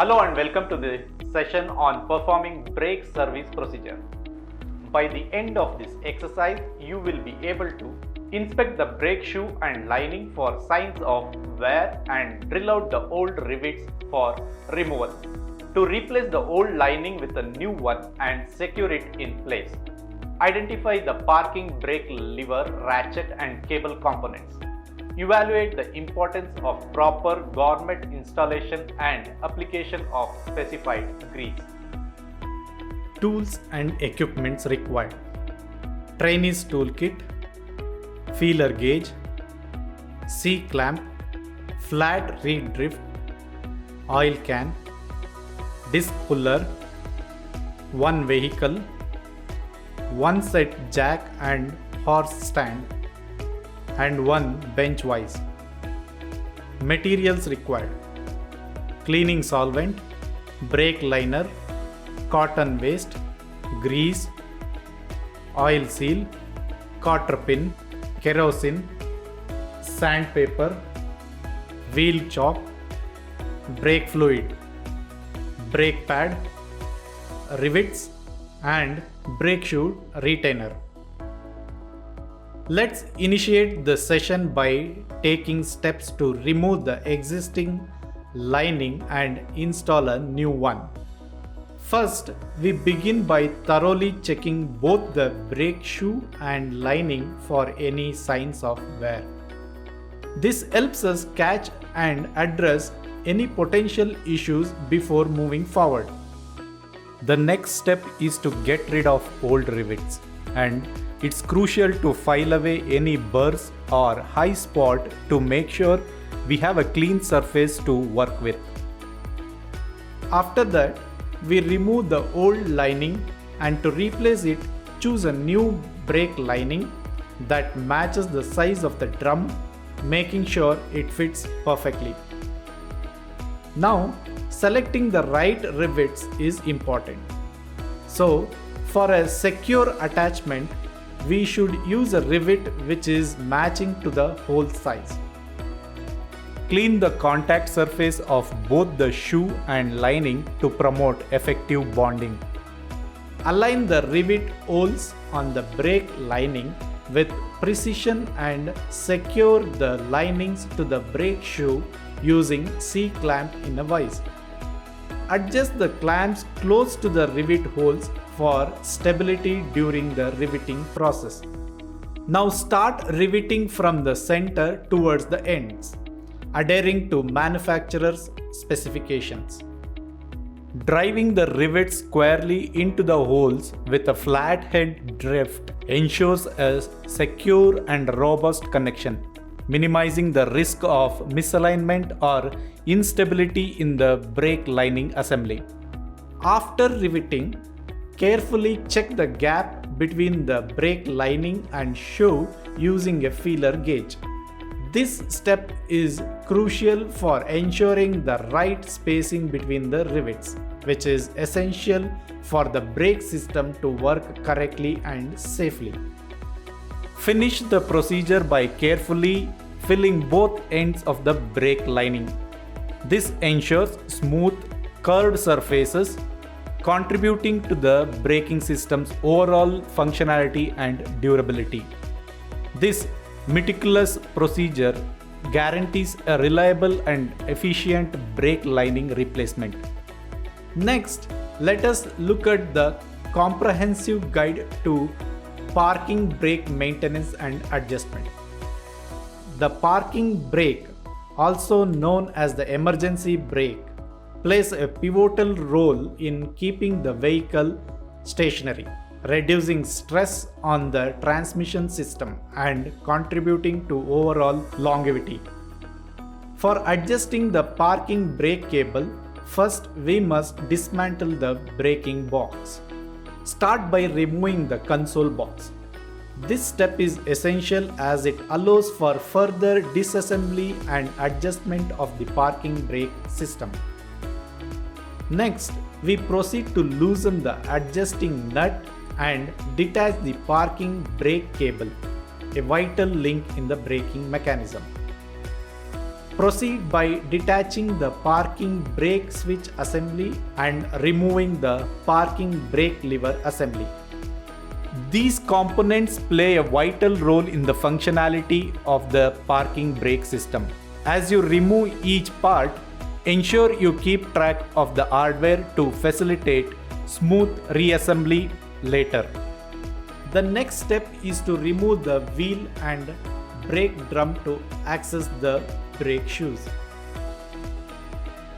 Hello and welcome to the session on performing brake service procedure. By the end of this exercise, you will be able to inspect the brake shoe and lining for signs of wear and drill out the old rivets for removal. To replace the old lining with a new one and secure it in place. Identify the parking brake lever, ratchet and cable components. Evaluate the importance of proper garment installation and application of specified grease. Tools and equipments required: trainee's toolkit, feeler gauge, C-clamp, flat reed drift, oil can, disc puller, one vehicle, one set jack and horse stand, and one bench vise. Materials required: cleaning solvent, brake liner, cotton waste, grease, oil seal, cotter pin, kerosene, sandpaper, wheel chalk, brake fluid, brake pad, rivets, and brake shoe retainer. Let's initiate the session by taking steps to remove the existing lining and install a new one. First, we begin by thoroughly checking both the brake shoe and lining for any signs of wear. This helps us catch and address any potential issues before moving forward. The next step is to get rid of old rivets, and it's crucial to file away any burrs or high spot to make sure we have a clean surface to work with. After that, we remove the old lining, and to replace it, choose a new brake lining that matches the size of the drum, making sure it fits perfectly. Now, selecting the right rivets is important. So, for a secure attachment, we should use a rivet which is matching to the hole size. Clean the contact surface of both the shoe and lining to promote effective bonding. Align the rivet holes on the brake lining with precision and secure the linings to the brake shoe using C-clamp in a vise. Adjust the clamps close to the rivet holes for stability during the riveting process. Now start riveting from the center towards the ends, adhering to manufacturer's specifications. Driving the rivets squarely into the holes with a flat head drift ensures a secure and robust connection, minimizing the risk of misalignment or instability in the brake lining assembly. After riveting, carefully check the gap between the brake lining and shoe using a feeler gauge. This step is crucial for ensuring the right spacing between the rivets, which is essential for the brake system to work correctly and safely. Finish the procedure by carefully filling both ends of the brake lining. This ensures smooth, curved surfaces, contributing to the braking system's overall functionality and durability. This meticulous procedure guarantees a reliable and efficient brake lining replacement. Next, let us look at the comprehensive guide to parking brake maintenance and adjustment. The parking brake, also known as the emergency brake, plays a pivotal role in keeping the vehicle stationary, reducing stress on the transmission system and contributing to overall longevity. For adjusting the parking brake cable, first we must dismantle the braking box. Start by removing the console box. This step is essential as it allows for further disassembly and adjustment of the parking brake system. Next, we proceed to loosen the adjusting nut and detach the parking brake cable, a vital link in the braking mechanism. Proceed by detaching the parking brake switch assembly and removing the parking brake lever assembly. These components play a vital role in the functionality of the parking brake system. As you remove each part, ensure you keep track of the hardware to facilitate smooth reassembly later. The next step is to remove the wheel and brake drum to access the brake shoes.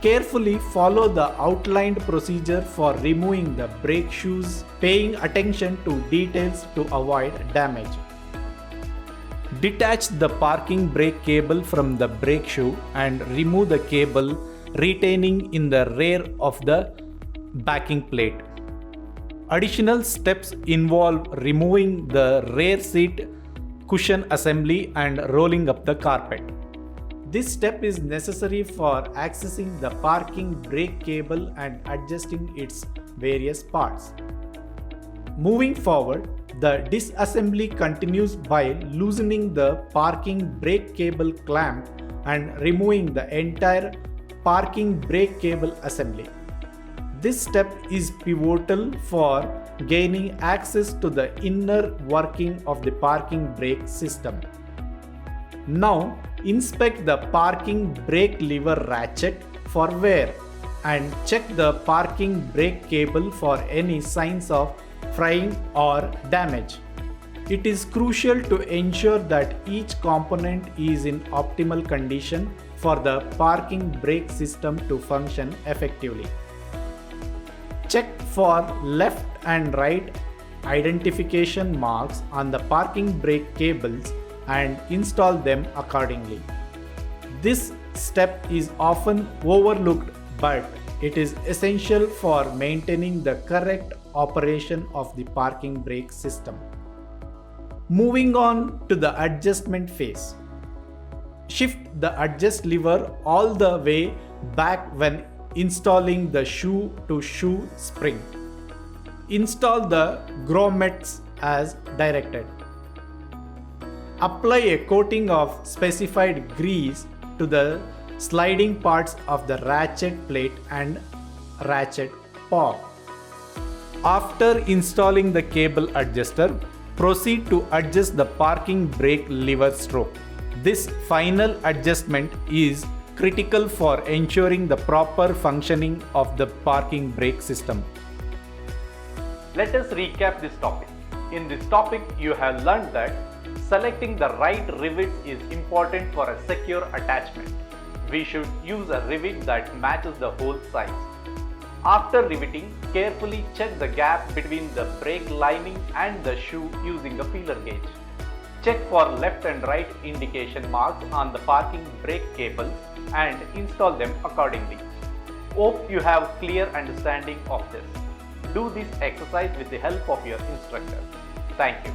Carefully follow the outlined procedure for removing the brake shoes, paying attention to details to avoid damage. Detach the parking brake cable from the brake shoe and remove the cable retaining in the rear of the backing plate. Additional steps involve removing the rear seat cushion assembly and rolling up the carpet. This step is necessary for accessing the parking brake cable and adjusting its various parts. Moving forward, the disassembly continues by loosening the parking brake cable clamp and removing the entire parking brake cable assembly. This step is pivotal for gaining access to the inner working of the parking brake system. Now, inspect the parking brake lever ratchet for wear and check the parking brake cable for any signs of frying or damage. It is crucial to ensure that each component is in optimal condition for the parking brake system to function effectively. Check for left and right identification marks on the parking brake cables and install them accordingly. This step is often overlooked, but it is essential for maintaining the correct operation of the parking brake system. Moving on to the adjustment phase. Shift the adjust lever all the way back when installing the shoe-to-shoe spring. Install the grommets as directed. Apply a coating of specified grease to the sliding parts of the ratchet plate and ratchet paw. After installing the cable adjuster, proceed to adjust the parking brake lever stroke. This final adjustment is critical for ensuring the proper functioning of the parking brake system. Let us recap this topic. In this topic, you have learned that selecting the right rivet is important for a secure attachment. We should use a rivet that matches the hole size. After riveting, carefully check the gap between the brake lining and the shoe using a feeler gauge. Check for left and right indication marks on the parking brake cables and install them accordingly. Hope you have clear understanding of this. Do this exercise with the help of your instructor. Thank you.